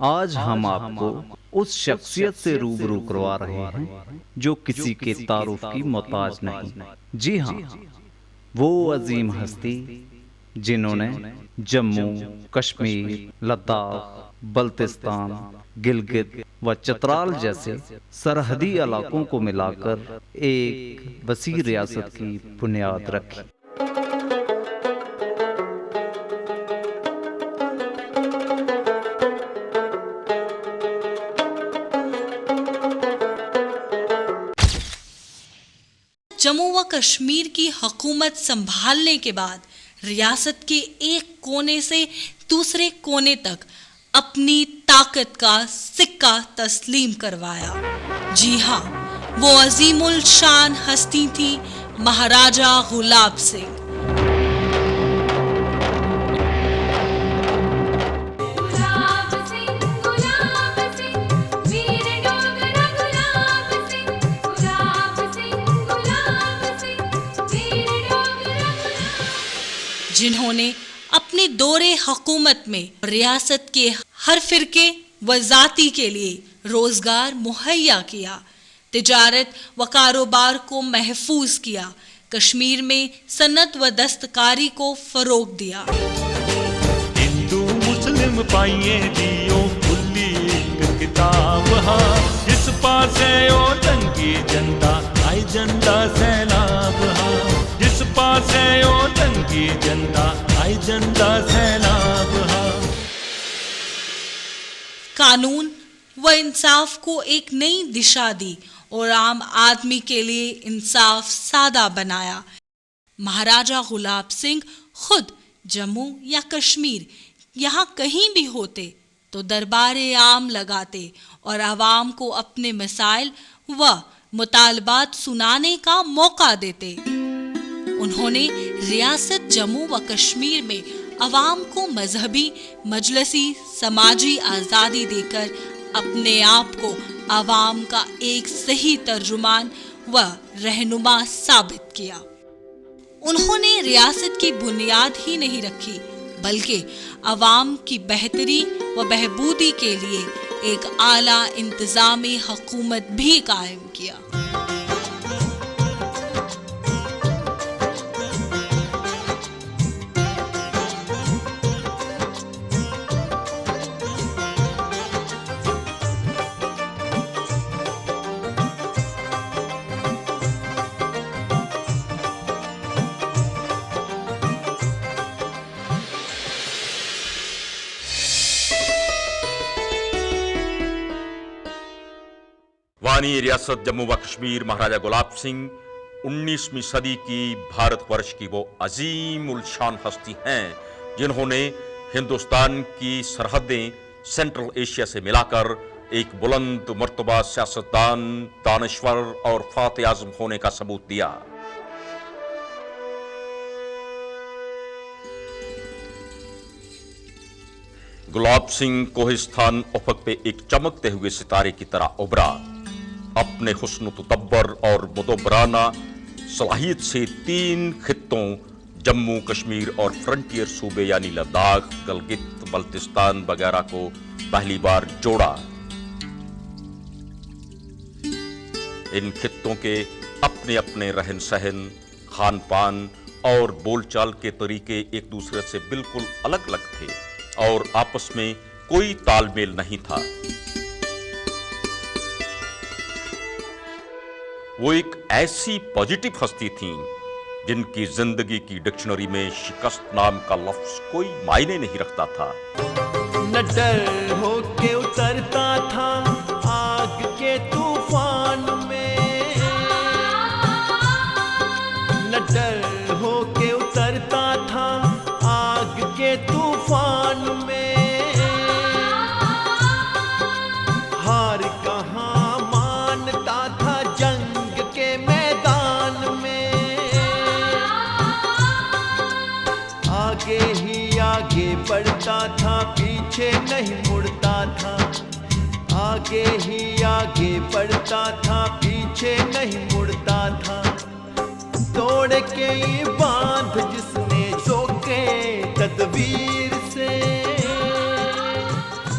आज हम आपको उस शख्सियत से रूबरू करवा रहे हैं जो किसी के तारुफ की मोहताज नहीं। जी हाँ, वो अजीम हस्ती जिन्होंने जम्मू कश्मीर, लद्दाख, बल्तिस्तान, गिलगित व चतराल जैसे सरहदी इलाकों को मिलाकर एक वसी रियासत की बुनियाद रखी। जम्मू व कश्मीर की हुकूमत संभालने के बाद रियासत के एक कोने से दूसरे कोने तक अपनी ताकत का सिक्का तस्लीम करवाया। जी हाँ, वो अजीमुल शान हस्ती थी महाराजा गुलाब सिंह। जिन्होंने अपने दौरे हुकूमत में रियासत के हर फिरके व जाति के लिए रोजगार मुहैया किया, तिजारत व कारोबार को महफूज किया, कश्मीर में सन्नत व दस्तकारी को फरोग दिया। हिंदू मुस्लिम पाइए दियो खुली किताब हाँ, जिस पासे ओ टंगी झंडा आई झंडा सैलाब हाँ, जिस पासे ओ टंगी झंडा आई झंडा सैलाब हाँ। कानून व इंसाफ को एक नई दिशा दी और आम आदमी के लिए इंसाफ सादा बनाया। महाराजा गुलाब सिंह खुद जम्मू या कश्मीर यहाँ कहीं भी होते तो दरबारे आम लगाते और आवाम को अपने मसाइल व मुतालबात सुनाने का मौका देते। उन्होंने रियासत जम्मू व कश्मीर में अवाम को मजहबी, मजलसी, समाजी आज़ादी देकर अपने आप को अवाम का एक सही तर्जुमान व रहनुमा साबित किया। उन्होंने रियासत की बुनियाद ही नहीं रखी बल्कि अवाम की बेहतरी व बहबूदी के लिए एक आला इंतजामी हुकूमत भी कायम किया। वानी रियासत जम्मू व कश्मीर महाराजा गुलाब सिंह 19वीं सदी की भारतवर्ष की वो अजीम उल शान हस्ती हैं जिन्होंने हिंदुस्तान की सरहदें सेंट्रल एशिया से मिलाकर एक बुलंद मर्तबा सियासतदान, दानश्वर और फाते आजम होने का सबूत दिया। गुलाब सिंह कोहिस्तान उफक पे एक चमकते हुए सितारे की तरह उभरा। अपने हुस्न तदब्बर और मुदब्बराना सलाहियत से 3 खित्तों जम्मू कश्मीर और फ्रंटियर सूबे यानी लद्दाख, गिलगित, बल्तिस्तान वगैरह को पहली बार जोड़ा। इन खित्तों के अपने अपने रहन सहन, खान पान और बोलचाल के तरीके एक दूसरे से बिल्कुल अलग अलग थे और आपस में कोई तालमेल नहीं था। वो एक ऐसी पॉजिटिव हस्ती थीं जिनकी जिंदगी की डिक्शनरी में शिकस्त नाम का लफ्ज कोई मायने नहीं रखता था। न डर होके उतरता था आग के तूफान में, न डर होके उतरता था आग के तूफान में, हार कहाँ मानता था जंग के मैदान में, आगे ही आगे बढ़ता था पीछे नहीं मुड़ता था, आगे ही आगे बढ़ता था पीछे नहीं मुड़ता था। तोड़ के ये बांध जिसने जोके तदबीर से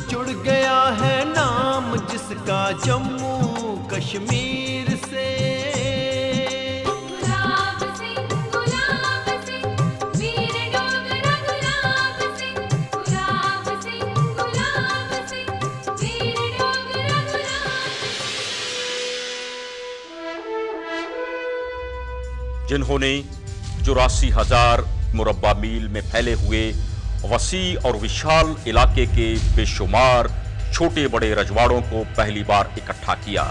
जुड़ गया उसका जम्मू कश्मीर से। गुलाब सिंह वीर डोगरा, गुलाब सिंह वीर डोगरा, जिन्होंने 84,000 मुरब्बा मील में फैले हुए वसी और विशाल इलाके के बेशुमार छोटे बड़े रजवाड़ों को पहली बार इकट्ठा किया।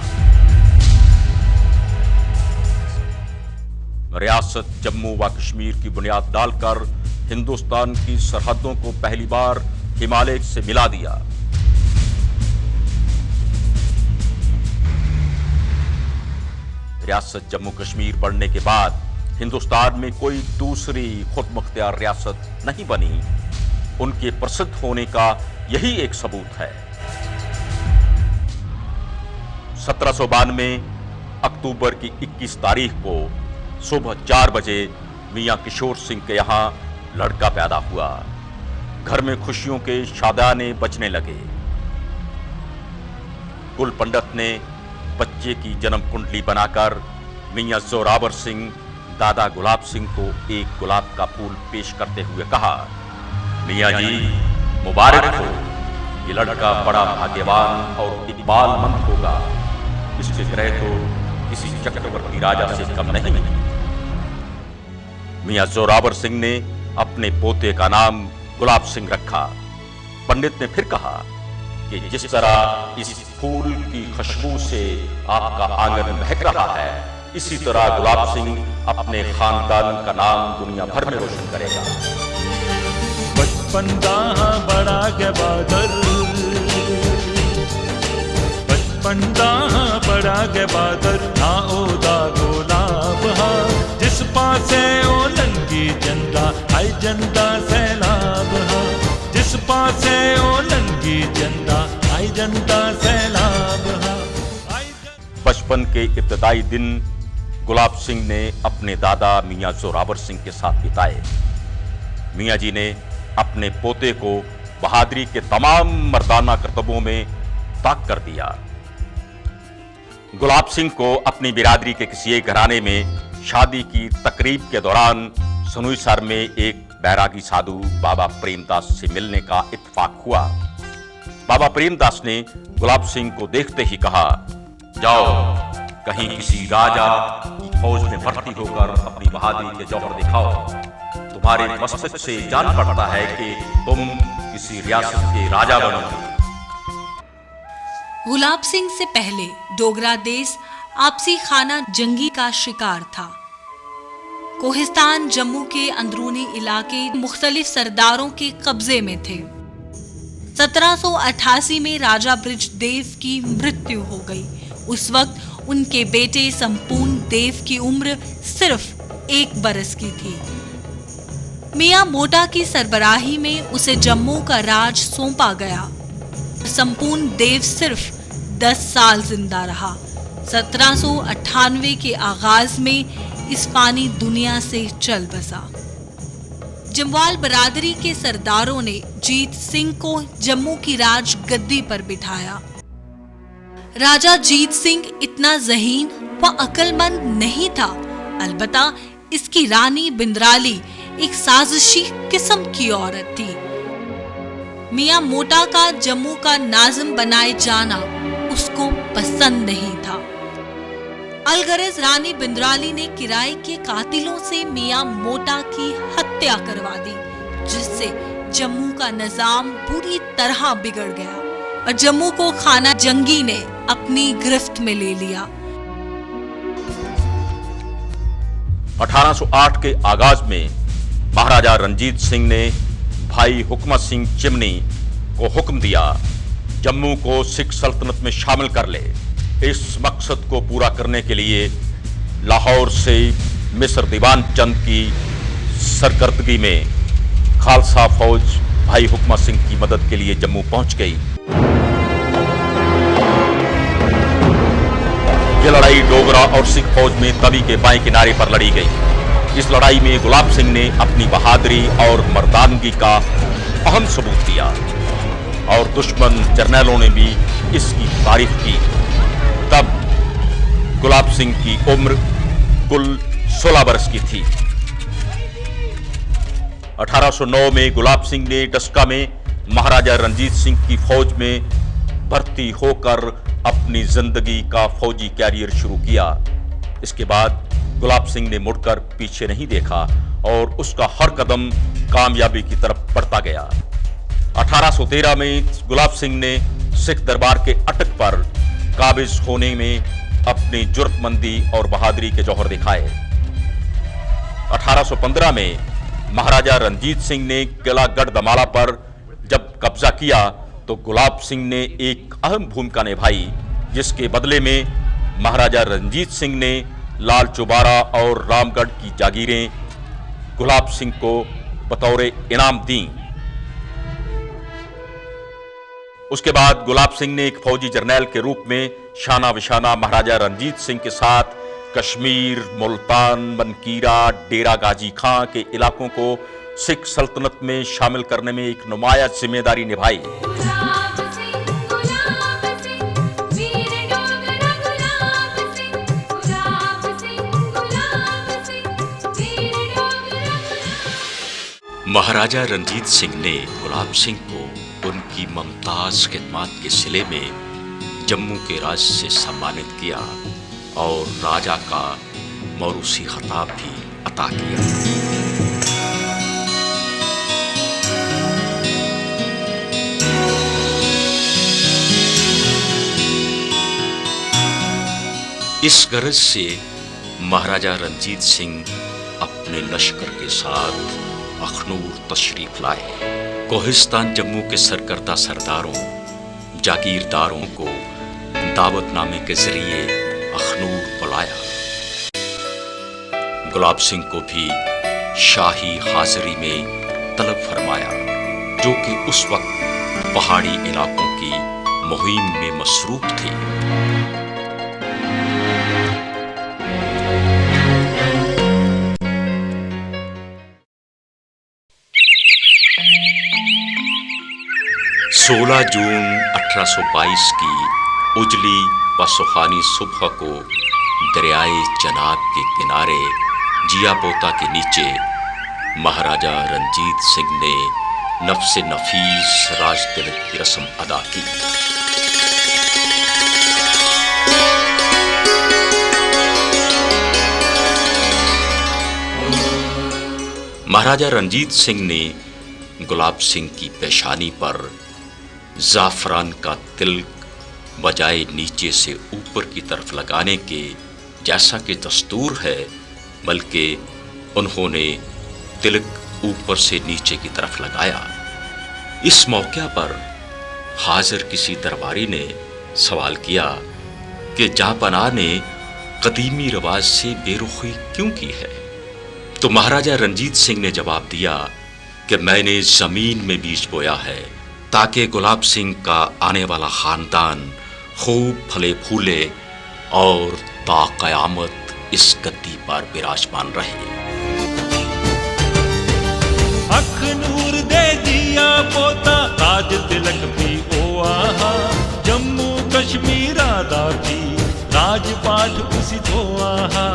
रियासत जम्मू व कश्मीर की बुनियाद डालकर हिंदुस्तान की सरहदों को पहली बार हिमालय से मिला दिया। रियासत जम्मू कश्मीर बढ़ने के बाद हिंदुस्तान में कोई दूसरी खुदमुख्तियार रियासत नहीं बनी। उनके प्रसिद्ध होने का यही एक सबूत है। 1792 अक्टूबर की 21 तारीख को सुबह 4 बजे मियां किशोर सिंह के यहां लड़का पैदा हुआ। घर में खुशियों के शादाने बजने लगे। कुल पंडित ने बच्चे की जन्म कुंडली बनाकर मियां जोरावर सिंह दादा गुलाब सिंह को एक गुलाब का फूल पेश करते हुए कहा, मियां जी मुबारक हो, ये लड़का बड़ा भाग्यवान और इकबालमंद होगा। इसके ग्रह तो किसी चक्रवर्ती राजा से कम नहीं। मियां जोरावर सिंह ने अपने पोते का नाम गुलाब सिंह रखा। पंडित ने फिर कहा कि जिस तरह इस फूल की खुशबू से आपका आंगन महक रहा है, इसी तरह गुलाब सिंह अपने खानदान का नाम दुनिया भर में रोशन करेगा। बचपन दा बड़ा के बादल, बचपन दा बड़ा के बादल, ना ओदा गुलाब हा, जिस पासे ओ लंगी जंदा आई जंदा सैलाब हा, जिस पासे ओ लंगी जंदा आई जंदा सैलाब हा। बचपन के इब्तदाई दिन गुलाब सिंह ने अपने दादा मियां जोरावर सिंह के साथ बिताए। मियां जी ने अपने पोते को बहादुरी के तमाम मर्दाना करतबों में ताक कर दिया। गुलाब सिंह को अपनी बिरादरी के किसी एक घराने में शादी की तकरीब के दौरान सनुईसर में एक बैरागी साधु बाबा प्रेमदास से मिलने का इत्तेफाक हुआ। बाबा प्रेमदास ने गुलाब सिंह को देखते ही कहा, जाओ कहीं किसी राजा की फौज में भर्ती होकर अपनी बहादुरी के जौहर दिखाओ। तुम्हारे मस्तिष्क से जान पड़ता है कि तुम किसी रियासत के राजा बनोगे। गुलाब सिंह से पहले डोगरा देश आपसी खाना जंगी का शिकार था। कोहिस्तान जम्मू के अंदरूनी इलाके मुख्तलिफ सरदारों के कब्जे में थे। 1788 में राजा ब्रिजदेव की मृत्यु हो गई। उस वक्त उनके बेटे संपूर्ण देव की उम्र सिर्फ 1 बरस की थी। मियां मोटा की सरबराही में उसे जम्मू का राज सौंपा गया। संपूर्ण देव सिर्फ 10 साल जिंदा रहा। 1798 के आगाज में इस फानी दुनिया से चल बसा। जमवाल बरादरी के सरदारों ने जीत सिंह को जम्मू की राज गद्दी पर बिठाया। राजा जीत सिंह इतना ज़हीन व अक्लमंद नहीं था, अलबत्ता इसकी रानी बिंद्राली एक साजिशी किस्म की औरत थी। मियां मोटा का जम्मू का नाज़िम बनाए जाना उसको पसंद नहीं था। अलगरज रानी बिंद्राली ने किराए के कातिलों से मियां मोटा की हत्या करवा दी, जिससे जम्मू का निजाम बुरी तरह बिगड़ गया और जम्मू को खाना जंगी ने अपनी गिरफ्त में ले लिया। 1808 के आगाज में महाराजा रंजीत सिंह ने भाई हुक्म सिंह चिमनी को हुक्म दिया, जम्मू को सिख सल्तनत में शामिल कर ले। इस मकसद को पूरा करने के लिए लाहौर से मिस्र दीवान चंद की सरकर्दगी में खालसा फौज भाई हुक्म सिंह की मदद के लिए जम्मू पहुंच गई। यह लड़ाई डोगरा और सिख फौज में तवी के बाएं किनारे पर लड़ी गई। इस लड़ाई में गुलाब सिंह ने अपनी बहादुरी और मर्दानगी का अहम सबूत दिया और दुश्मन जर्नैलों ने भी इसकी तारीफ की। तब गुलाब सिंह की उम्र कुल 16 वर्ष की थी। 1809 में गुलाब सिंह ने डस्का में महाराजा रणजीत सिंह की फौज में भर्ती होकर अपनी जिंदगी का फौजी कैरियर शुरू किया। इसके बाद गुलाब सिंह ने मुड़कर पीछे नहीं देखा और उसका हर कदम कामयाबी की तरफ बढ़ता गया। 1813 में गुलाब सिंह ने सिख दरबार के अटक पर काबिज होने में अपनी जुर्रतमंदी और बहादुरी के जौहर दिखाए। 1815 में महाराजा रणजीत सिंह ने किला गढ़दमाला पर जब कब्जा किया तो गुलाब सिंह ने एक अहम भूमिका निभाई, जिसके बदले में महाराजा रणजीत सिंह ने लाल चौबारा और रामगढ़ की जागीरें गुलाब सिंह को बतौर इनाम दी। उसके बाद गुलाब सिंह ने एक फौजी जर्नैल के रूप में शाना विशाना महाराजा रणजीत सिंह के साथ कश्मीर, मुल्तान, मनकीरा, डेरा गाजी खां के इलाकों को सिख सल्तनत में शामिल करने में एक नुमाया जिम्मेदारी निभाई। गुलाब सिंह वीर डोगरा गुलाब सिंह वीर डोगरा। महाराजा रणजीत सिंह ने गुलाब सिंह को उनकी मुमताज खिदमत के सिले में जम्मू के राज से सम्मानित किया और राजा का मौरूसी खिताब भी अता किया। इस गरज से महाराजा रणजीत सिंह अपने लश्कर के साथ अखनूर तशरीफ लाए। कोहिस्तान जम्मू के सरकर्दा सरदारों, जागीरदारों को दावतनामे के जरिए अखनूर बुलाया। गुलाब सिंह को भी शाही हाजिरी में तलब फरमाया, जो कि उस वक्त पहाड़ी इलाकों की मुहिम में मसरूफ थे। सोलह जून 1822 की उजली व सुहानी सुबह को दरियाए चनाब के किनारे जियापोता के नीचे महाराजा रणजीत सिंह ने नफ्से नफीस राज तिलक की रस्म अदा की। महाराजा रणजीत सिंह ने गुलाब सिंह की पेशानी पर जाफरान का तिलक बजाय नीचे से ऊपर की तरफ लगाने के जैसा कि दस्तूर है, बल्कि उन्होंने तिलक ऊपर से नीचे की तरफ लगाया। इस मौके पर हाजिर किसी दरबारी ने सवाल किया कि जापना ने कदीमी रिवाज से बेरुखी क्यों की है? तो महाराजा रणजीत सिंह ने जवाब दिया कि मैंने जमीन में बीज बोया है ताकि गुलाब सिंह का आने वाला खानदान खूब फले फूले और ता कयामत इस गद्दी पर विराजमान रहे। अखनूर दे दिया पोता ताज तिलक भी ओ आहा, जम्मू कश्मीर दा भी राजपाट उसी तो आहा।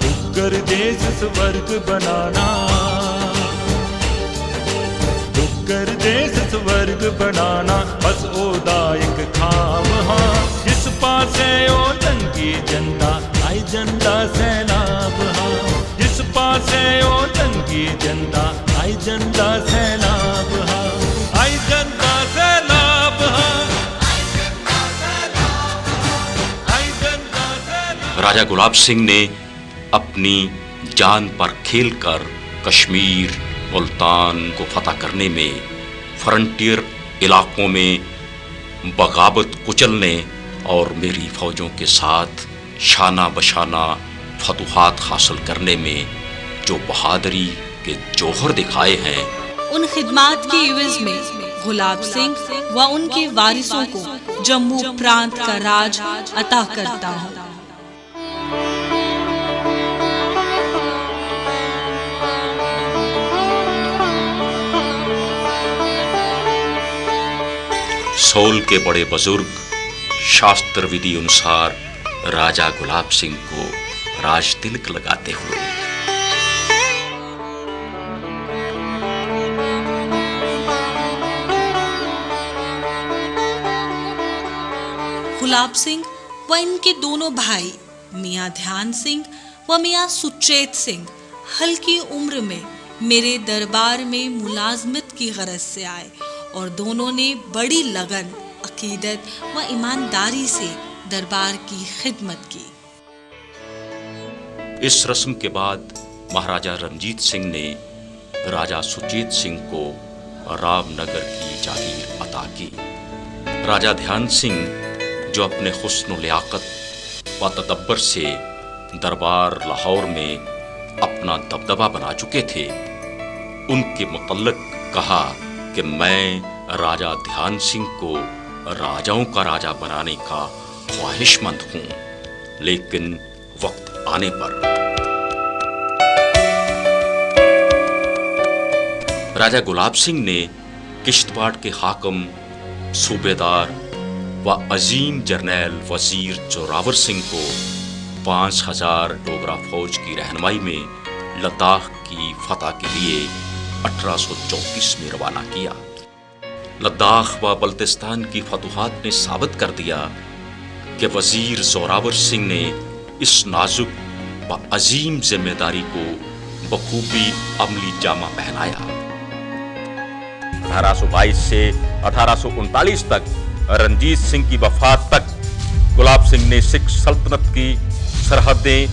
डुग्गर देश स्वर्ग बनाना, डुग्गर देश स्वर्ग बनाना, बस ओदा एक खाम हाँ। जिस पासे ओ नंगी झंडा आई झंडा सैलाब हाँ। जिस पासे ओ नंगी झंडा आई झंडा सैलाब हाँ। आई झंडा सैलाब हाँ। आई झंडा सैलाब। राजा गुलाब सिंह ने अपनी जान पर खेलकर कश्मीर, मुल्तान को फतह करने में, फ्रंटियर इलाकों में बगावत कुचलने और मेरी फौजों के साथ शाना बशाना फतुहात हासिल करने में जो बहादुरी के जौहर दिखाए हैं, उन खिदमात की इवज में गुलाब सिंह व उनके वारिसों को जम्मू प्रांत का राज अता करता हूँ। सोल के बड़े बुजुर्ग शास्त्र विधि अनुसार राजा गुलाब सिंह को राज तिलक लगाते हुए। गुलाब सिंह व इनके दोनों भाई मियां ध्यान सिंह व मियां सुचेत सिंह हल्की उम्र में मेरे दरबार में मुलाजमत की गरज से आए और दोनों ने बड़ी लगन, अकीदत व ईमानदारी से दरबार की खिदमत की। इस रस्म के बाद महाराजा रणजीत सिंह ने राजा सुचेत सिंह को रामनगर की जागीर अता की। राजा ध्यान सिंह, जो अपने हुस्न लियाकत व तदब्बर से दरबार लाहौर में अपना दबदबा बना चुके थे, उनके मुतल्लिक कहा कि मैं राजा ध्यान सिंह को राजाओं का राजा बनाने का ख्वाहिशमंद हूं, लेकिन वक्त आने पर। राजा गुलाब सिंह ने किश्तवाड़ के हाकिम, सूबेदार व अजीम जर्नैल वजीर जोरावर सिंह को 5000 डोगरा फौज की रहनुमाई में लद्दाख की फतह के लिए 1834 में रवाना किया। लद्दाख व बल्तिस्तान की फतूहात ने साबित कर दिया कि वजीर जोरावर सिंह ने इस नाजुक व अजीम जिम्मेदारी को बखूबी अमली जामा पहनाया। 1822 से 1839 तक, रणजीत सिंह की वफात तक, गुलाब सिंह ने सिख सल्तनत की सरहदें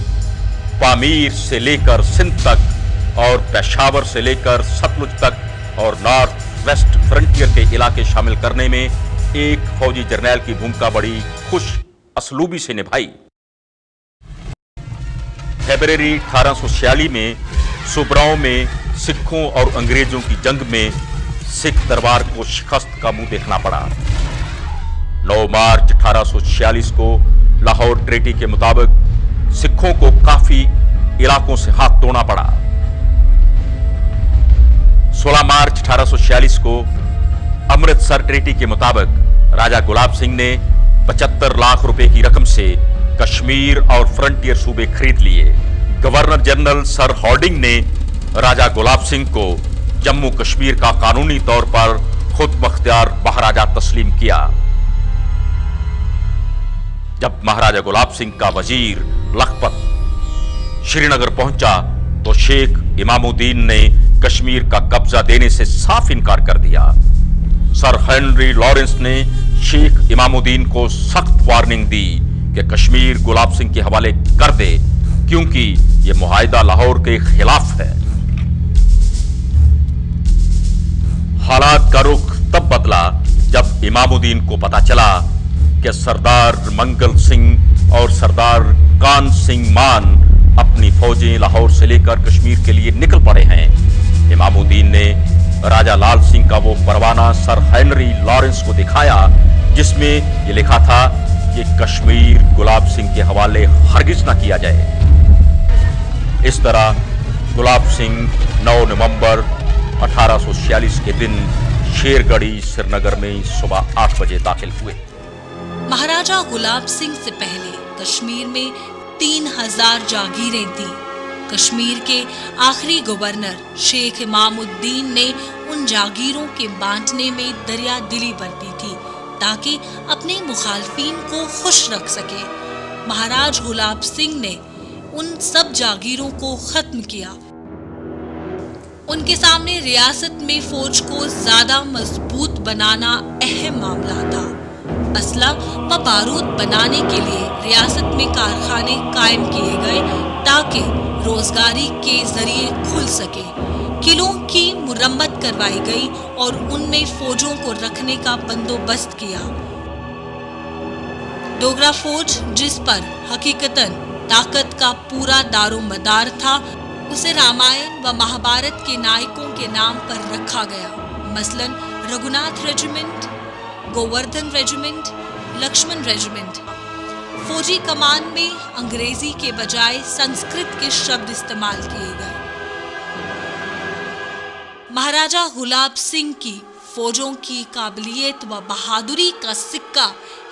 पामीर से लेकर सिंध तक और पेशावर से लेकर सतलुज तक और नॉर्थ वेस्ट फ्रंटियर के इलाके शामिल करने में एक फौजी जर्नैल की भूमिका बड़ी खुश असलूबी से निभाई। फरवरी 1846 में सुबराओं में सिखों और अंग्रेजों की जंग में सिख दरबार को शिकस्त का मुंह देखना पड़ा। 9 मार्च 1846 को लाहौर ट्रीटी के मुताबिक सिखों को काफी इलाकों से हाथ धोना पड़ा। 16 मार्च 1846 को अमृतसर ट्रीटी के मुताबिक राजा गुलाब सिंह ने 75 लाख रुपए की रकम से कश्मीर और फ्रंटियर सूबे खरीद लिए। गवर्नर जनरल सर हॉर्डिंग ने राजा गुलाब सिंह को जम्मू कश्मीर का कानूनी तौर पर खुद मुख्तियार महाराजा तस्लीम किया। जब महाराजा गुलाब सिंह का वजीर लखपत श्रीनगर पहुंचा तो शेख इमामुद्दीन ने कश्मीर का कब्जा देने से साफ इनकार कर दिया। सर हेनरी लॉरेंस ने शेख इमामुद्दीन को सख्त वार्निंग दी कि कश्मीर गुलाब सिंह के हवाले कर दे, क्योंकि यह मुआहिदा लाहौर के खिलाफ है। हालात का रुख तब बदला जब इमामुद्दीन को पता चला कि सरदार मंगल सिंह और सरदार कान सिंह मान अपनी फौजें लाहौर से लेकर कश्मीर के लिए निकल पड़े हैं। इमामुद्दीन ने राजा लाल सिंह का वो परवाना सर हेनरी लॉरेंस को दिखाया जिसमें यह लिखा था कि कश्मीर गुलाब सिंह के हवाले हरगिज न किया जाए। इस तरह गुलाब सिंह 9 नवंबर 1846 के दिन शेरगढ़ी श्रीनगर में सुबह 8 बजे दाखिल हुए। महाराजा गुलाब सिंह से पहले कश्मीर में 3000 जागीरें थीं। कश्मीर के आखिरी गवर्नर शेख इमामुद्दीन ने उन जागीरों के बांटने में दरिया दिली बरती थी ताकि अपने मुखालफिन को खुश रख सके। महाराज गुलाब सिंह ने उन सब जागीरों को खत्म किया। उनके सामने रियासत में फौज को ज्यादा मजबूत बनाना अहम मामला था। असला व बारूद बनाने के लिए रियासत में कारखाने कायम किए गए ताकि रोजगारी के जरिए खुल सके। किलों की मुरम्मत करवाई गई और उनमें फौजों को रखने का बंदोबस्त किया। डोगरा फौज, जिस पर हकीकतन ताकत का पूरा दारोमदार था, उसे रामायण व महाभारत के नायकों के नाम पर रखा गया। मसलन Raghunath regiment, Govardhan regiment, Lakshman regiment. फौजी कमान में अंग्रेजी के बजाय संस्कृत के शब्द इस्तेमाल किए गए। महाराजा गुलाब सिंह की फौजों की काबिलियत व बहादुरी का सिक्का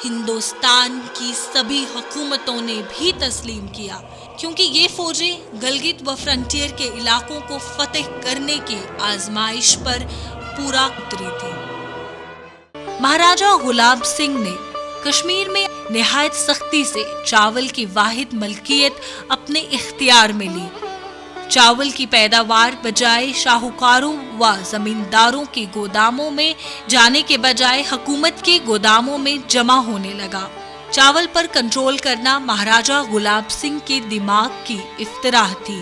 हिंदुस्तान की सभी हुकूमतों ने भी तस्लीम किया, क्योंकि ये फौजें गलगित व फ्रंटियर के इलाकों को फतेह करने की आजमाइश पर पूरा उतरी थी। महाराजा गुलाब सिंह ने कश्मीर में निहायत सख्ती से चावल की वाहिद मलकियत अपने इख्तियार में ली। चावल की पैदावार बजाय शाहूकारों व जमींदारों के गोदामों में जाने के बजाय हुकूमत के गोदामों में जमा होने लगा। चावल पर कंट्रोल करना महाराजा गुलाब सिंह के दिमाग की इफ्तिराह थी,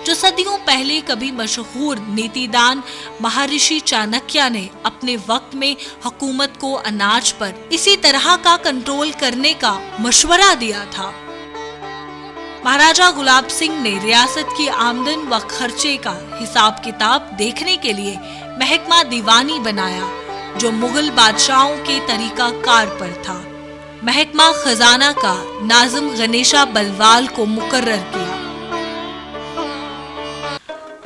जो सदियों पहले कभी मशहूर नीतिदान महर्षि चाणक्य ने अपने वक्त में हुकूमत को अनाज पर इसी तरह का कंट्रोल करने का मशवरा दिया था। महाराजा गुलाब सिंह ने रियासत की आमदन व खर्चे का हिसाब किताब देखने के लिए महकमा दीवानी बनाया, जो मुगल बादशाहों के तरीका कार पर था। महकमा खजाना का नाजिम गणेशा बलवाल को मुकर्रर किया।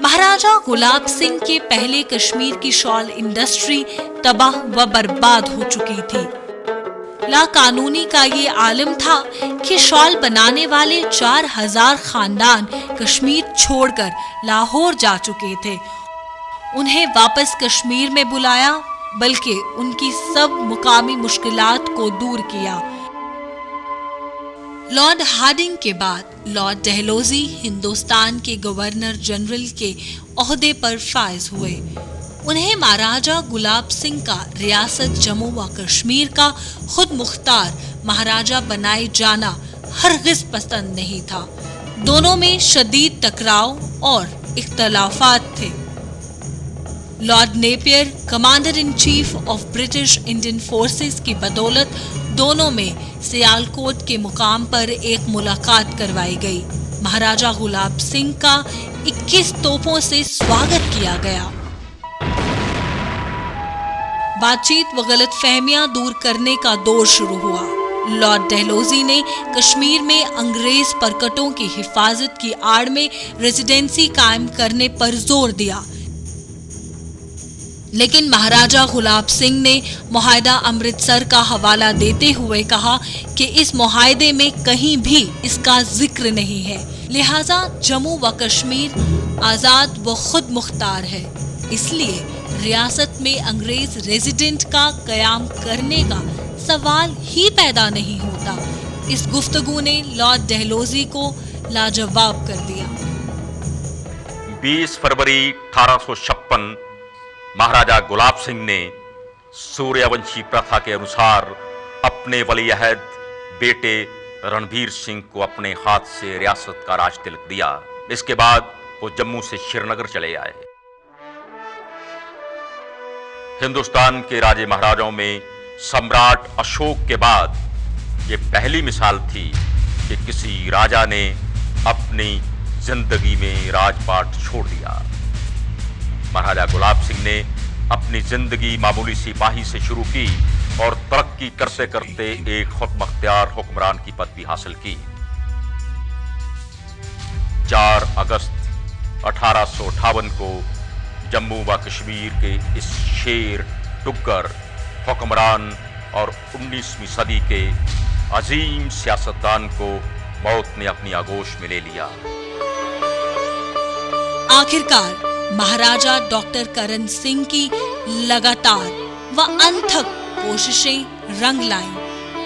महाराजा गुलाब सिंह के पहले कश्मीर की शॉल इंडस्ट्री तबाह व बर्बाद हो चुकी थी। लाकानूनी का ये आलम था कि शॉल बनाने वाले 4000 खानदान कश्मीर छोड़कर लाहौर जा चुके थे। उन्हें वापस कश्मीर में बुलाया, बल्कि उनकी सब मुकामी मुश्किलात को दूर किया। लॉर्ड हार्डिंग के बाद लॉर्ड डलहौजी हिंदुस्तान के गवर्नर जनरल के ओहदे पर फायज हुए। उन्हें महाराजा गुलाब सिंह का रियासत जम्मू व कश्मीर का खुद मुख्तार महाराजा बनाए जाना हरगिज पसंद नहीं था। दोनों में शदीद टकराव और इख्तलाफात थे। Lord Napier commander in chief of British Indian forces की बदौलत दोनों में सियालकोट के मुकाम पर एक मुलाकात करवाई गई। महाराजा गुलाब सिंह का 21 तोपों से स्वागत किया गया। बातचीत व गलतफहमियां दूर करने का दौर शुरू हुआ। लॉर्ड डलहौजी ने कश्मीर में अंग्रेज परकटों की हिफाजत की आड़ में रेजिडेंसी कायम करने पर जोर दिया, लेकिन महाराजा गुलाब सिंह ने मुआहदा अमृतसर का हवाला देते हुए कहा कि इस मुआहदे में कहीं भी इसका जिक्र नहीं है, लिहाजा जम्मू व कश्मीर आजाद व खुद मुख्तार है, इसलिए रियासत में अंग्रेज रेजिडेंट का कयाम करने का सवाल ही पैदा नहीं होता। इस गुफ्तगू ने लॉर्ड डलहौजी को लाजवाब कर दिया। 20 फरवरी 1856 महाराजा गुलाब सिंह ने सूर्यवंशी प्रथा के अनुसार अपने वली अहद बेटे रणबीर सिंह को अपने हाथ से रियासत का राज तिलक दिया। इसके बाद वो जम्मू से श्रीनगर चले आए। हिंदुस्तान के राजे महाराजाओं में सम्राट अशोक के बाद ये पहली मिसाल थी कि किसी राजा ने अपनी जिंदगी में राजपाट छोड़ दिया। महाराजा गुलाब सिंह ने अपनी जिंदगी मामूली सिपाही से शुरू की और तरक्की करते करते एक खुद मुख्तियार हुक्मरान की पदवी हासिल की। 4 अगस्त 1858 को जम्मू व कश्मीर के इस शेर टुग्गर हुक्मरान और 19वीं सदी के अजीम सियासतदान को मौत ने अपनी आगोश में ले लिया। आखिरकार महाराजा डॉक्टर करण सिंह की लगातार व अनथक कोशिशें रंग लाईं।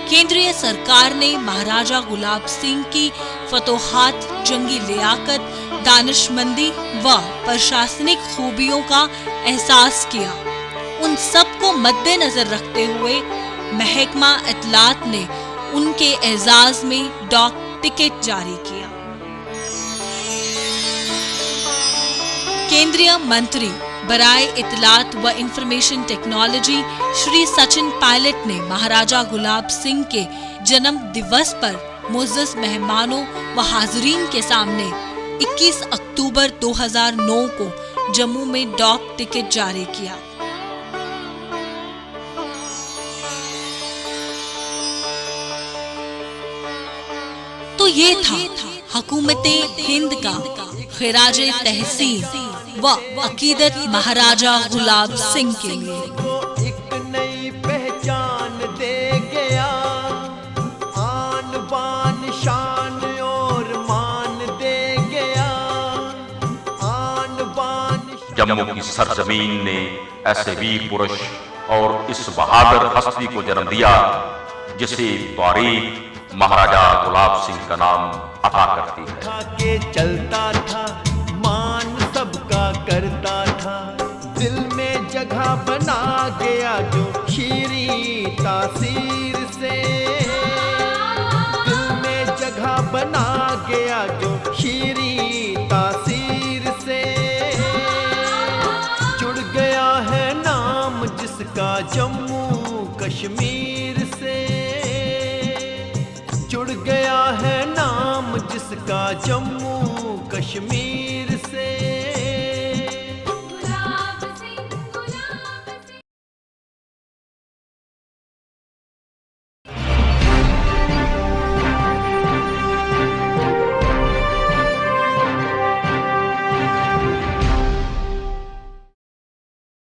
केंद्रीय सरकार ने महाराजा गुलाब सिंह की फतोहात, जंगी लियाकत, दानिशमंदी व प्रशासनिक खूबियों का एहसास किया। उन सब को मद्देनजर रखते हुए महकमा इत्तलात ने उनके एजाज में डॉक टिकट जारी किया। केंद्रीय मंत्री बराए इत्तलात व इंफॉर्मेशन टेक्नोलॉजी श्री सचिन पायलट ने महाराजा गुलाब सिंह के जन्म दिवस पर मुअज़्ज़ज़ मेहमानों व हाज़रीन के सामने 21 अक्टूबर 2009 को जम्मू में डॉक टिकट जारी किया। तो ये था हुकूमते हिंद का खिराजे तहसीन व अकीदत महाराजा गुलाब सिंह के लिए। आन बान शान और मान दे गया, आन बान जम्मू की सरजमीन ने ऐसे वीर पुरुष और इस बहादुर हस्ती को जन्म दिया जिसे तारीख महाराजा गुलाब सिंह का नाम अता करती है। खा के चलता था, मान सबका करता था, दिल में जगह बना गया जो शीरी तासीर से, दिल में जगह बना गया जो शीरी तासीर से, जुड़ गया है नाम जिसका जम्मू कश्मीर से, जुड़ गया है नाम जिसका जम्मू कश्मीर से।